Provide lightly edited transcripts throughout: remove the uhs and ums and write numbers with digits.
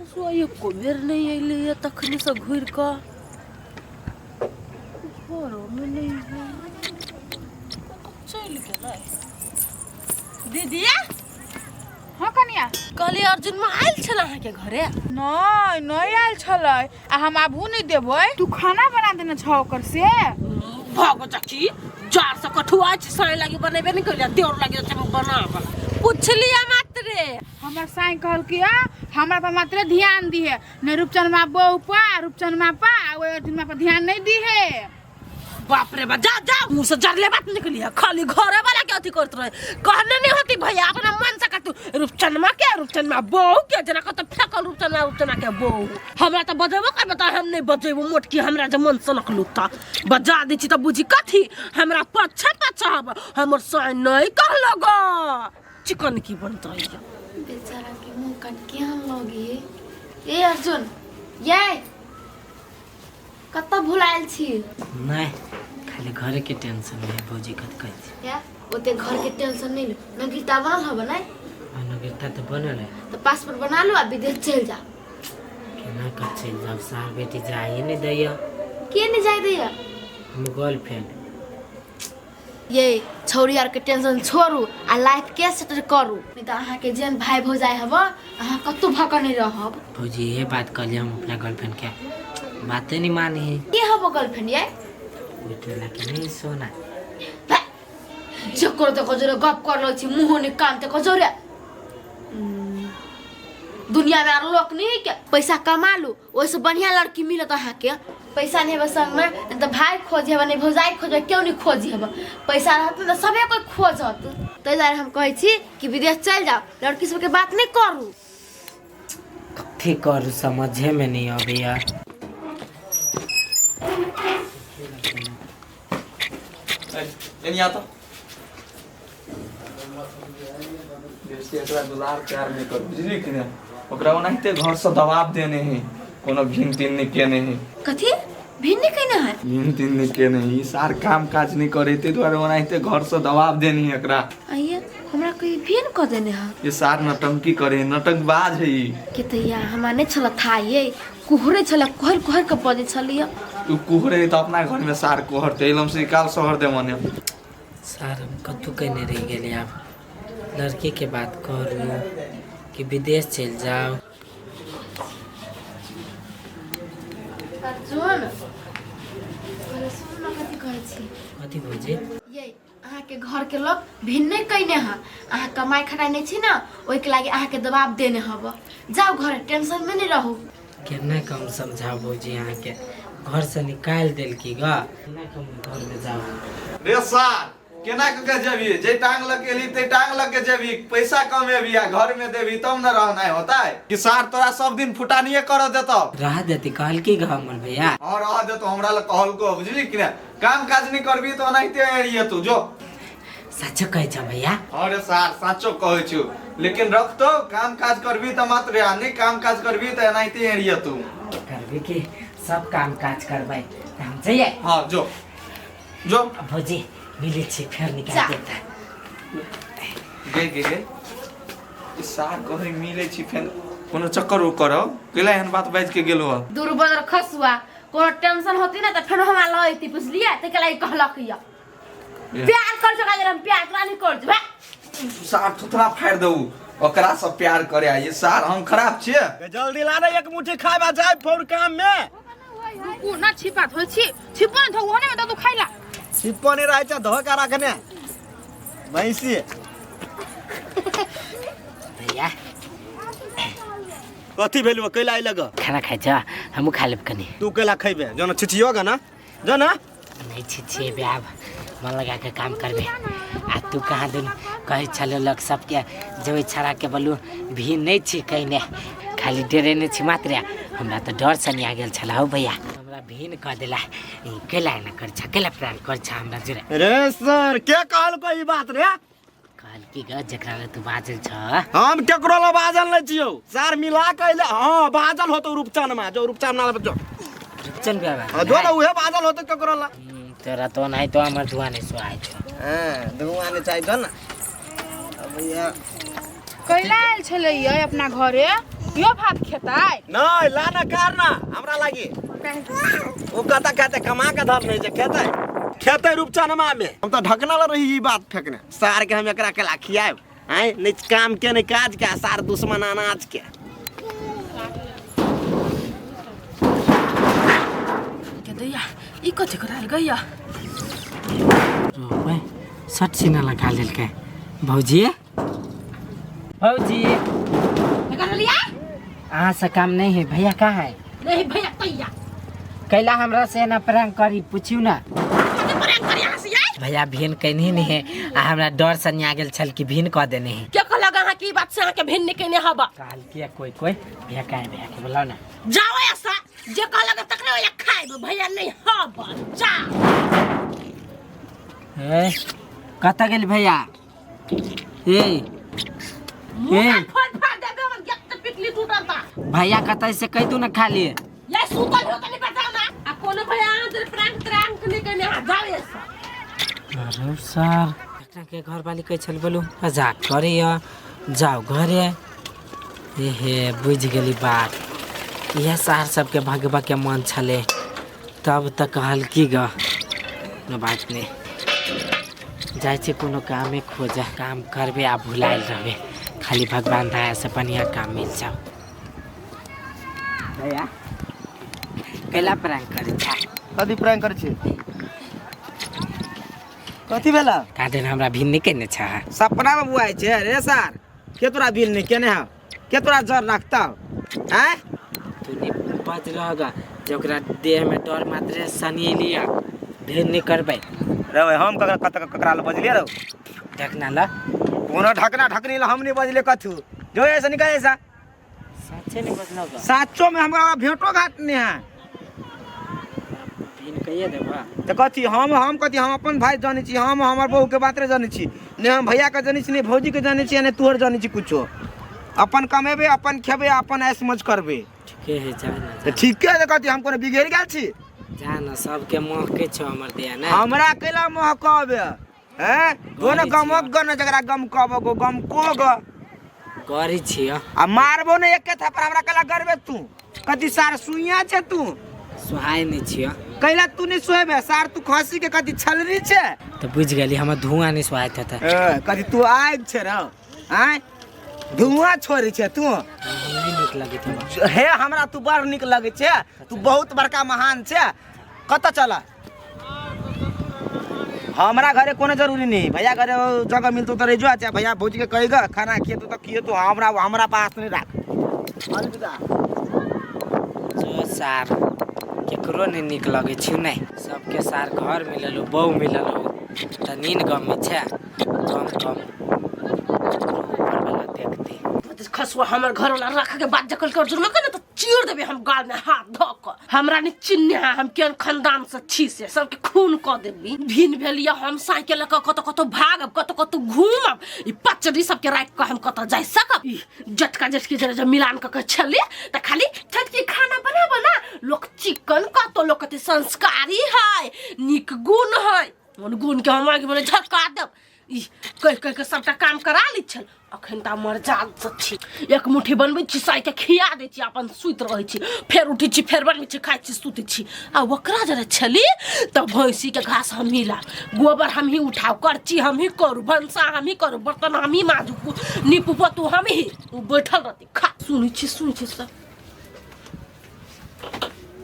सोई को बेर नहीं अइले या तखनी से घुर का घरो में नहीं है चल गेलै दीदी। हाँ कनिया कहली अर्जुन में आयल छला अहाँ के घरे? नहीं आयल छलै आ हम आबू नहीं देबै। तू खाना बना देना छ ओकर से भागो चाची जार से कठुआ छ साई लागी बनेबे नहीं कइला देर लागी छ बनाबा पूछलिया मात्र हमर साईं कहल कि हमरा पर मात्र ध्यान दिहे ने रूपचंद मा बहू पर रूपचंद मा पा ओए अर्जुन मा पर ध्यान नहीं दिहे। बाप रे बा जा जा मुंह से जरले बात निकलिया खाली घरे वाला के अथी करत रहे कहने नहीं होती भैया अपना मन से तू रूपचंद मा बहू के जना कत फेकल रूपचंद के बहू हमरा त बजेबो कर बता हम नहीं बजेबो मोट की हमरा जे मन से नकलुता बजा दी छी त बुझी कथी हमरा पछा हब हमर साई नहीं कहलो गो चिकन की बनत है बेचारा के मुंह काट के हम लोगी। ए अर्जुन ये कत भुलायल छी? नहीं खाली घर के टेंशन में भौजी कत कहै छी या ओते घर के टेंशन नहीं लो नगीता बनल हब नै नगरता तो बनल है तो पासपोर्ट बना लो आ विदेश चल जा। केना कर चल जाब सार बेटी जाए नहीं दैया के नहीं जाय दैया हम गर्लफ्रेंड ये छौरी यार के टेंशन छोड़ू आ लाइफ के सेट करू नहीं तो अहाँ के जेन भाई भौजाई हब अहाँ कतु भक नहीं रहब। भौजी ये बात कहली हम अपना गर्लफ्रेंड के बातें नहीं मानी है के हब गर्लफ्रेंड ये बेटे लगे नहीं सोना जकर त कजरे गप कर लो छी मुंह नि कान त कजरे दुनिया में लोक नहीं के पैसा कमा लू ओइसे बढ़िया लड़की मिलत अहाँ के पैसा नहीं संग में तो भाई खोजे नहीं भौजाई खोजे क्यों नहीं खोजी हब पैसा रहत तो सबे कोई खोजत तै दुआरे हम कहै छी कि विदेश चल जाओ लड़की सब के बात नहीं करू कथी करू समझे में नहीं आवे यार। यहाँ तो एकरा दुलार प्यार नहीं कर बुझली कि नहीं ओकरा ओनाहिते घर से दबाव देने हैं कोनो भिन तीन नहीं केने हैं कथी भिन्न कहना है भिन तीन नहीं केने हैं ई सार काम काज नहीं करे ते द्वारा ओनाहिते घर से दबाव देनी है एकरा आइए हमरा कोई भिन्न क देने है ये सार नटंकी करे नटकबाज है ई के तैया हमरा नहीं छल था ये कुहरे छल कोहर के बजे छलिया तू कुहरे तो अपना घर में सार कोहर ते इलम से काल शहर दे मने सार हम कतू कहने रह गए आप लड़की के बात करू कि विदेश चल जाओ। अर्जुन अरे सुन न कथी कहै छी कथी भौजी ये अहाँ के घर के लोग भिन्न कइने है अहाँ कमाई खटाई नहीं छी ना ओइ के लागी अहाँ के दबाव देने हब जाओ घर टेंशन में नहीं रहू केना कम समझाओ भौजी यहाँ के घर से निकाल दिल की गा केना कम घर में जाओ रे सार केना के जेबी जे टांग लगेली ते टांग लग के जेबी पैसा कमेबी आ घर में देबी तब न रहना होता है कि सार तोरा सब दिन फुटानिए कर देतो रह देती कहल की गा हमर भैया और रह देतो हमरा ल कहल को बुझली कि ना काम काज नहीं करबी तो ओनाहिते एरिया तू जो सच कहै छ भैया। अरे सार साचो कहै छु लेकिन रख तो काम काज करबी त मात्र या नहीं काम काज करबी त एनाहिते एरिया तू करबी कि सब काम काज करबै हम चाहिए। हां जो जो भौजी मिले छी फिर निकाल देता गे ई सार कहै मिले छी फेन कोनो चक्कर उ करो केला एहन बात बाज के गेलो दुर्बदर खसुआ कोनो टेंशन होती ना त फेर हमरा लइती बुझलिए त के लागि कहलक या प्यार कर छ काजर हम प्यार करा नहीं कर बे सार थुथरा फाड़ दऊ ओकरा सब प्यार करे आ ये सार हम खराब छिए जल्दी ला दे एक मुट्ठी खाइबा जाय फोर काम में रुकू ना छिपा थोइ छी छिपा न थोने में तू खाइला सिप्पो नहीं रहे छ धोका राखने भैंसी भैया कथी भेलु कैला आइ लग खाना खाइ छ हम खा लेब कनी तू कैला खइबे जन छिछियोगा ना जना नहीं छिछे बे अब मन लगा के काम करबे आ तू कहाँ दिन कहे चलो लग सबके जो छड़ा के बोलू भी नहीं छी कहने खाली डरे नहीं छी मात्र हमरा तो डर से नहीं आ गेल छला हो भैया हमरा भीन कह देला केला न कर छ केला प्लान कर छ हमरा जुरे रे सर के कहल को ई बात रे कहल की ग जकरा ले तू बाजल छ हम केकरो ल बाजल नहीं छियो सर मिला कहले हां बाजल होतो रूपचन में जो रूपचन ना बजो चल बे दो ना उहे बाजल होतो केकरो ल तेरा तो नहीं तो हमर दुआ नहीं सो आइ छ हां दुआ नहीं चाहिए तो ना अब भैया कैला आयल छलै अपना घरे यो भात खेताय नहीं लाना कारना हमरा लागी वो कहता कहते कमा के धर नहीं जे खेते खेते रूपचनमा में हम तो ढकना ला रही ई बात फेंकने सार के हम एकरा के ला खियाब हैं नहीं काम के नहीं काज के सार दुश्मन अनाज के के दैया ई कथि कराल गइया रोए सट सीना लगा लेलकै भौजी भौजी कर लिया अहाँ से काम नहीं है भैया कहाँ है नहीं भैया तैया कैला हमरा से ना प्रैंक करी पूछियो ना कथि प्रैंक कर यहां से यार भैया भिन कहनी नहीं है आ हमरा डर से न्या गेल छल कि भिन कह देने है क्या कहला गहा की बात से के भिन्न के ने हबा काल के कोई कोई भैया काहे भैया के बुलाओ ना जाओ ऐसा जे कहला के तकरे या खाइब भैया नहीं हबा जा ए कता गेल भैया ए मुंह फट फट देबे मन गत पिकली टूटता भैया कता से कह दू ना खा लिए ये सुतल हो तनी बता ना आ कोनो भैया अंदर प्रैंक ट्रैंक नहीं करने जाओ ऐसा अरे सर एकरा के घर वाली कह चल बोलू मजाक करे या जाओ घरे हे बुझ गेली बात यह सार सबके भगवा के मन छले तब तक कहल की ग न बात नहीं जाय छै कोनो कामे खोजा काम करबे आ भुलाइल रहबे खाली भगवान दया से बढ़िया काम मिल जाओ भैया कैला प्रैंक करे छा कथी प्रैंक करे छी कथी भेला का दिन हमरा भिन नहीं केने छा सपना में बुआई छे रे सर के तोरा बिल नहीं केने है के तोरा जर रखता हैं तू नहीं बज रहगा जकरा देह में डर मात्रे सनी लिया ढेर नहीं करबे रे हम ककरा ल बजलिए रे देखना ला कोनो ढकना ढकनी ल हम नहीं बजले कथू जो ऐसा निकाल ऐसा सच्चे नहीं बजलोगा साचो में हमरा भेंटो घाट नहीं है भिन कहिए देबा तो कथी हम कथी हम अपन भाई जानी छी हम हमर बहू के बात रे जानी छी ने हम भैया के जानी छी ने भौजी के जानी छी ने तोहर जानी छी कुछो अपन कमेबे अपन खेबे अपन ऐश मौज करबे ठीके है जा ना तो ठीक है कथी हम कोनो बिगड़ गेल छी जा ना सबके मोह के छो हमर दिया ना हमरा केला मोह कहबे हैं दोनों गमक गन जकरा गम कहबो गो गम को ग गरी छियो आ मारबो ने एक थप्पड़ हमरा केला करबे तू कथी सार सुइया छे तू सुहाय नहीं छियो कैला तू नहीं सोएबे सार तू खसी के कथी छलरी छे तो बुझ गेली हमर धुआं नहीं सुहाय था कथी तू आग छे रे हैं धुआं छोड़ी छे तू नहीं निक लगे था हे हमरा तू बड़ निक लगे छे तू बहुत बड़का महान छे कत चला हमरा घरे कोनो जरूरी नहीं भैया घरे जगह मिलतो तो रेजो अच्छा भैया भौजी के कहेगा खाना खिए तो खिए तो हमरा पास नहीं राख अलविदा जो सार केकरो नहीं निक लगे छी नहीं सबके सार घर मिलल हो बहू मिलल हो त नीन गम में छे कम ऊपर वाला देखते खसुआ हमर घर वाला रख के बात जकल कर जुर्म करे तो चीर देबे हम गाल में हाथ धक हमरा ने चिन्ह है हम केन खानदान से छी से सबके खून क देबी भिन भेलिया हम साइकिल क कत भागब कत घूमब ई पचड़ी सबके राख के हम कत जाय सकब ई जटका जटकी जरे मिलान क छले त खाली छटकी खाना बना लोग चिकन का तो लोग कते संस्कारी है निक गुण है उन गुण के हम आगे बोले झटका देब ई कह के सबटा काम करा ली छल अखन त मर जाल छी एक मुट्ठी बनबै छी साइ के खिया दै छी अपन सुइत रहै छी फेर उठै छी फेर बनबै छी खाइ छी सुतै छी आ ओकरा जरे छली त भैंसी के घास हम ही ला गोबर हम ही उठाओ करची हम ही करू भंसा हम ही करू बर्तन हम ही माजू नीपू पतू हम ही बैठल रहती खा सुनै छी सब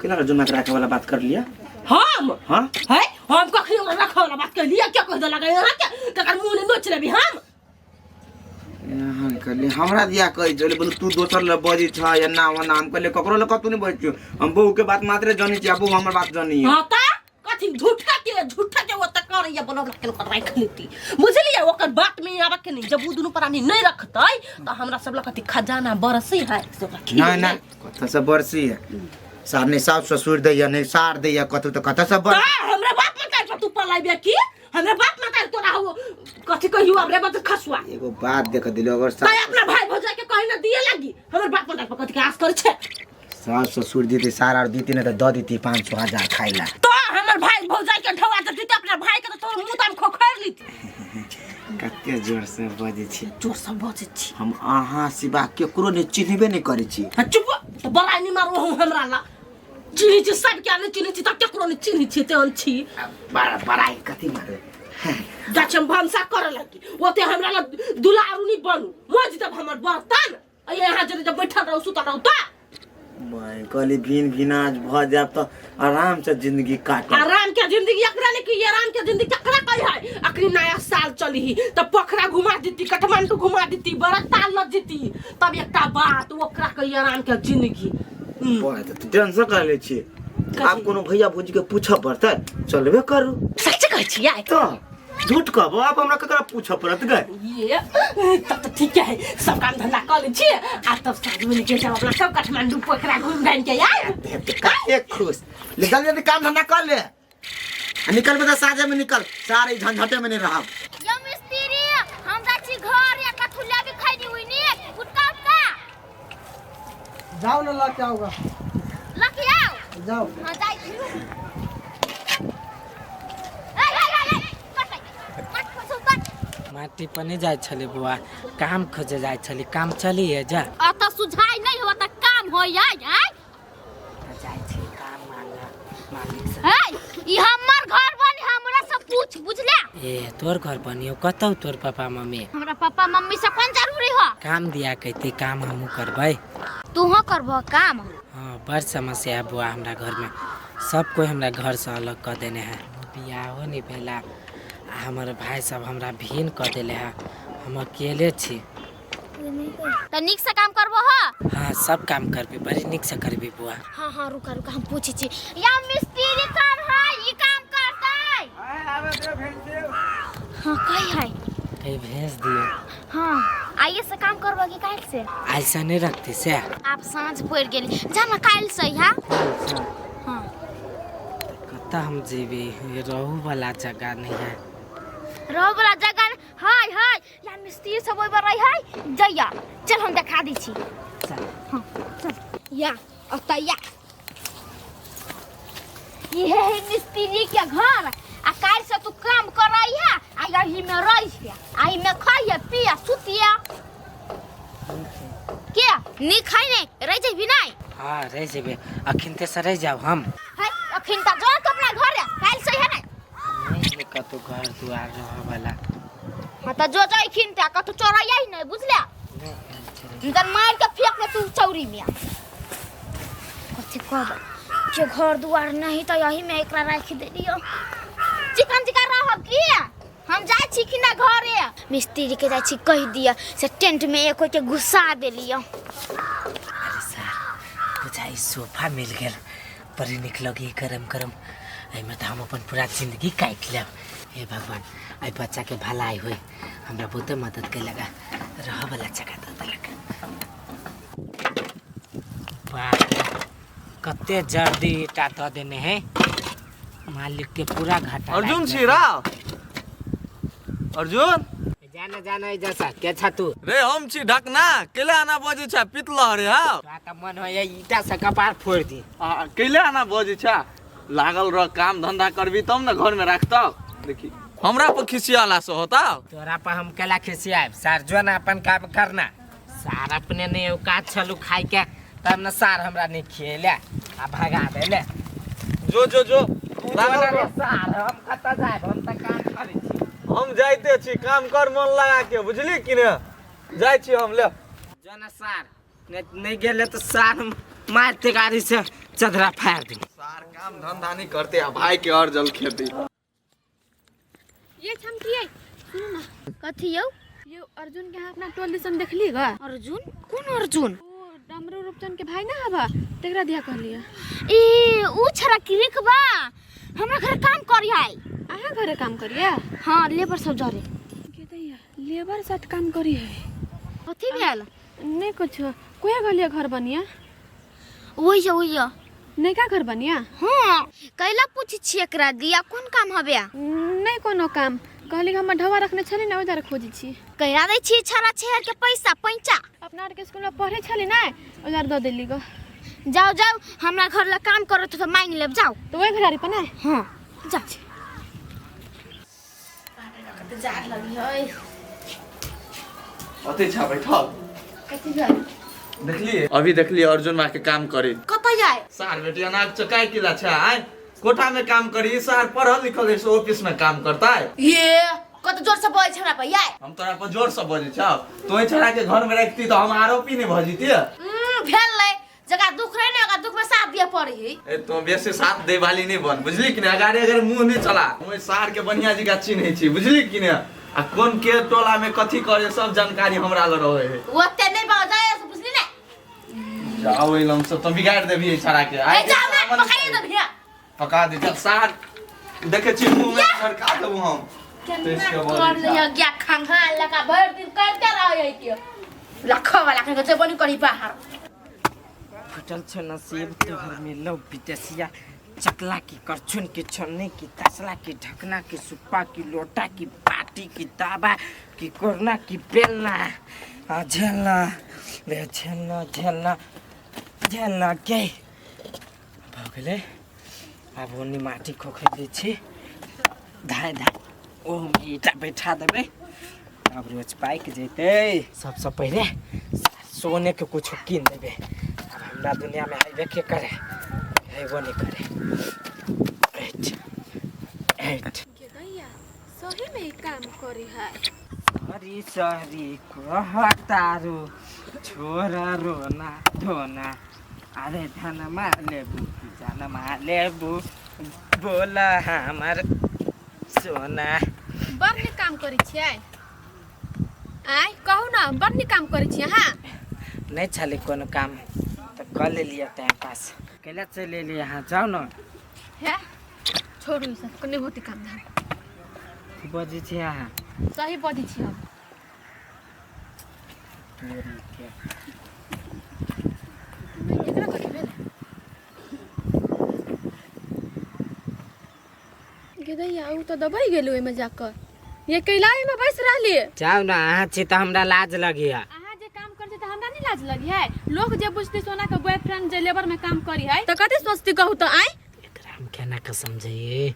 केना जुमा राखे वाला बात कर लिया हम हां है हम कखनी रखा वाला बात कर लिया क्या कह दे लगा यहां के तकर मुंह ने नोच लेबी हम यहाँ कहले हमरा दिया कह जले बोल तू दोसर ल बजी छ या ना वना हम कहले ककरो ल कतू नहीं बजियो हम बहू के बात मात्र जानी छी बहू हमर बात जानी है हां ता कथि झूठा के वो त कर या बोलब के कर राख लेती बुझलिए ओकर बात में आबा के नहीं जब उ दुनु प्राणी नहीं रखतै त हमरा सब ल कथि खजाना बरसी है ना कथा से बरसी है सार ने सास ससुर दैया नहीं सार दैया कतू त कथा से बर हमरा बात में काट तू पलाइबे की हमरा बात में काट तोरा हो कथि कहियो हमरे बात खसुआ एगो बात देख दिलो अगर ताई अपना भाई भौजा के कहि ना दिए लागी हमर बात में काट कथि के आस कर छे सास ससुर दीदी सार और दीदी ने त द दीती 500,000 खाइला तो हमर भाई भौजा के ढवा त अपना भाई के तो तोर मुंह ताम खोखैर लीती कते जोर से बजे छी जोर से बजे छी हम अहाँ सिवा केकरो ने चिन्हबे नहीं करे छी चुप तो बड़ा नहीं मारो हूं हमरा ला चिन्ही छी सब क्या नहीं चिन्ही छी त केकरो नहीं चिन्ही छी तेन छी बड़ाई कथी मारे जचम भंसा करे लगी ओते हमरा ला दुलारू नहीं बनू मज तब हमर बर्तन यहाँ जब बैठल रहू सुता रहू त मैं कहली भिन भिनाज भ जाब तो आराम से जिंदगी काट आराम के जिंदगी एकरा ने की आराम के जिंदगी ककरा कही है अखनी नया साल चली ही त पोखरा घुमा देती काठमांडू घुमा देती बरताल लग जेती तब एकटा बात ओकरा कही आराम के जिंदगी तो टेंशन कर ले छी आप कोनो भैया भौजी के पूछा पड़ता चलबे करू सच कहै छी यार तो झूठ कहबो आप हमरा ककरा पूछा पड़त गए ये तब तो ठीक है सब काम धंधा कर ले छी आ तब साथ में निकल जाओ अपना सब काठमांडू पोखरा घूम घाम के यार काहे खुश निकल जल्दी काम धंधा कर ले निकल बता साजे में निकल सारे झंझटे में नहीं रहा यो मिस्त्री हम जाची घर या कथुलिया भी खैनी हुई नी उठका उठका जाओ ना ला क्या होगा लकी आओ जाओ हां जाई छी माटी पर नहीं जाए छले बुआ काम खोजे जाए छले काम चली है जा अत सुझाई नहीं हो त काम हो जाए जाए छी काम मांगा मालिक से है ई हमर घर बनी हमरा से पूछ बुझला ए तोर घर बनियो कतौ तोर पापा मम्मी हमरा पापा मम्मी से कौन जरूरी हो काम दिया कहते काम हमू करबै तू हो करबो काम हाँ बड़ समस्या है बुआ हमरा घर में सब कोई हमरा घर से अलग कर देने है बियाहो नहीं भेला हमारे भाई सब हमरा भिन कर देले है हम अकेले छी त निक से काम करबो हो हाँ सब काम करबी बड़ी निक से करबी बुआ हां हां रुका रुका हम पूछी छी या मिस्त्री काम है ई काम करतै हां कही है कहीं भेज दियो हां आइए से काम करबो की काल से ऐसा नहीं रखती से आप सांझ पड़ गेली जाना काल से हां हां कत्ता हम जेबी रहू वाला जगह नहीं है रहो वाला जगह हाय हाय या मिस्त्री सब ओइ रही है जइया चल हम दिखा दी छी चल हां चल या अतया ये है मिस्त्री के घर आ काल से तू काम करई है आ यही में रही है आई में खाइए पिया सुतिया क्या नी खाई नहीं रह जेबी नहीं हाँ रह जेबे अखिन ते से रह जाओ हम है अखिन त जो अपना घर है काल से है नहीं कतो घर दुआर रह वाला हां त जो जाइखिन त कतो चोराई नहीं बुझला इधर मार के फेंक ले तू चौरी में कथि कहब के घर दुआर नहीं त यही में एकरा राख दे दियो चिकन चिकन रह की हम जाय छी कि ना घरे मिस्त्री के जाय छी कह दिया से टेंट में एक के घुसा देलियो अरे सर बुझाई सोफा मिल गेल बड़ी निक लगी गरम गरम एमे तो हम अपन पूरा जिंदगी काट लेब हे भगवान आई बच्चा के भलाई हुई हमरा बहुत मदद के लगा रह वाला जगह दे देलक वाह कते जल्दी ईटा दे देने हैं मालिक के पूरा घाटा अर्जुन छिरा अर्जुन जाने जाने जैसा के छ तू रे हम छी ढकना केले आना बजे छ पितला रे हा का मन हो ईटा से कपार फोड़ दी केले आना बजे छ लागल रह काम धंधा करबी तब न घर में रखता देखी हमरा पर खिसियाला से होता तोरा पर हम केला खिसियाब सार जो ना अपन काम करना सार अपने ने औकात छलू खाई के तब न सार हमरा नहीं खिएले आ भगा देले जो जो जो सार हम कत जाए हम त काम करै छी हम जाइते छी काम कर मन लगा के बुझली कि ने जाय छी हम ले जो ना सार नहीं गेले तो सार मारते गाड़ी से चदरा फाड़ दी सार काम धंधा नहीं करते आ भाई के और जल खेती ये छमकिए सुनो ना कथि यौ ये अर्जुन के हाथ ना टोली सन देखली ग अर्जुन कौन अर्जुन ओ डमरू रूपचंद के भाई ना हवा तेकरा दिया कहलिए ए ऊ छरा किरिक बा हमरा घर काम करी है आहा घरे काम करिया हां लेबर सब जरे के दैया लेबर साथ काम करी है कथि भेल नहीं कुछ कोया गलिया घर बनिया ओइ नहीं का घर बनिया हां कैला पूछी छी एकरा दिया कोन काम हबे नहीं कोनो काम कहली हम ढवा रखने छली ना उधर खोजी छी कैला दै छी छरा छेर के पैसा पैंचा अपना आर के स्कूल में पढ़े छली ना उधर दो दिल्ली गो जाओ जाओ हमरा घर ला काम करत तो मांग लेब जाओ तो वही घरारी पर ना हां जा तो जार लगी है अते छा बैठल कथी भेल देखलिए अभी देखलिए अर्जुन माँ के काम करे कतऽ जाए सार बेटी अनाज चकाई किला छा आए कोठा में काम करी सार पढ़ल लिखल है ऑफिस में काम करता है ये कत जोर से बोल छरा पे याय हम तोरा पर जोर से बोले छा तोय छड़ा के घर में रखती तो हम आरोपी नहीं भजिती भेल ले जगह दुख रहे ने ओकरा दुख में साथ दिया पड़ी है ए तो बेसी साथ दे वाली नहीं बन बुझली कि ना अगर मुंह नहीं चला हम सार के बढ़िया जी का चिन्ह छी बुझली कि ना आ कौन के टोला में कथी करे सब जानकारी हमरा ल रहे है ओते नहीं बाज जाए से बुझली ने जाओ इलम सब तो बिगाड़ देबी छड़ा के ए जाओ ना पकाइए दे भैया पका दे चल सार देखे छी मुंह में सरका देबो हम कर ले गया खंघा लगा भर दिन करते रहे के लाखों वाला के जे बनी करी बाहर फटल छ नसीब तोहर में लो बिटेसिया चकला की करछुन की छन्नी की तसला की ढकना की सुप्पा की लोटा की बाटी की ताबा की कोरना की बेलना झेलना ले झेलना के भगले अब ओनी माटी खोखै दै छी धाय ओ ईटा बैठा देबै अब रोज पाइक जेतै सबसे पहिले सोने के कुछ कीन देबै अब हमरा दुनिया में आइबे के करे एगो नहीं करे एट सही में काम करी है हरी सहरी कहतारू छोरा रोना धोना अरे धनमा लेबू जानमा लेबू बोला हमार सोना बड़ नीक काम करै छियै आय कहू ना बड़ नीक काम करै छियै हाँ नहीं छले कोनो काम तो कर ले लिया टाइम पास कैला चले लिए यहाँ जाओ न है छोड़ू ई सब कने होती काम धाम बजी छी यहाँ सही बजी छी हम एकरा कथी भेल गेदैया उ तो दबाई गेलु एमे जाकर ये कैलाए में बैस रहली जाओ ना अहाँ छी तो हमरा लाज लगी है अहाँ जे काम करते तो हमरा नहीं लाज लगी है लोग जे बुझते सोना के बॉयफ्रेंड जे लेबर में काम करी है तो कथी सोचती कहू तो आय एकरा हम केना के समझिए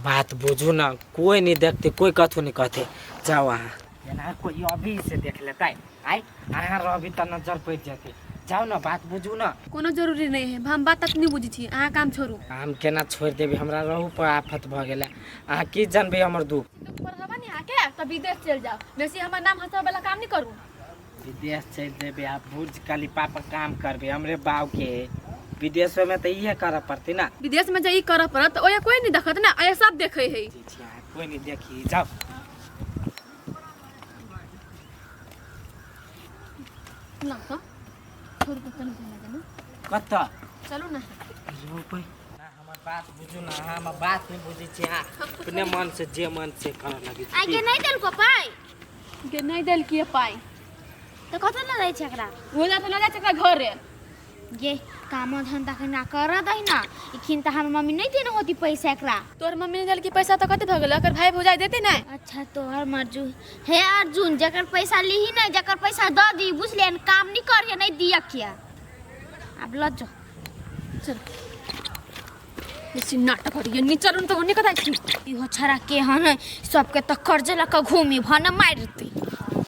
बात बुझू ना कोई नहीं देखते कोई कथू नहीं कहते जाओ अहाँ जेना कोई अभी से देख लेता है आय अहाँ अभी तो नजर पड़ जाते जाओ ना बात बुझू ना कोनो जरूरी नहीं है हम बात तक नहीं बुझी छी अहाँ काम छोड़ू हम केना छोड़ देबे हमरा रहू पर आफत भ गेले अहाँ की जानबे हमर दुख दुख पर हवा नहीं आके तो विदेश चल जाओ वैसे हमर नाम हंसा वाला काम नहीं करू विदेश चल देबे आप बुर्ज खलीफा पर काम करबे हमरे बाव के विदेश में तो इहे करे पड़ती ना विदेश में जाई कर पड़त तो ओए कोई नहीं देखत ना ओए सब देखे है कोई नहीं देखी जाओ ना तो छोड़ के चल जाना कत चलो ना ना हमर बात बुझू ना हम बात नहीं बुझी छी अपने मन से जे मन से करे लगी आगे नहीं देल को पाई के नहीं देल किए पाई तो कत ना रही छकरा वो जा तो ना जा चक्का घर रे ये काम धंधा के ना कर दई ना इखिन त हमर मम्मी नहीं देन होती पैसा एकरा तोर मम्मी ने देल की पैसा तो कते भ गेल अकर भाई भौजाई देते ना अच्छा तोहर मर्जू हे अर्जुन जकर पैसा लीही ना जकर पैसा द दी बुझले काम नहीं करिए नहीं दिया किया अब लज चल इसी नाटक हो ये नीचर उन तो होने कदा छी इहो छरा के हन सबके त कर्ज लक घूमी भन मारती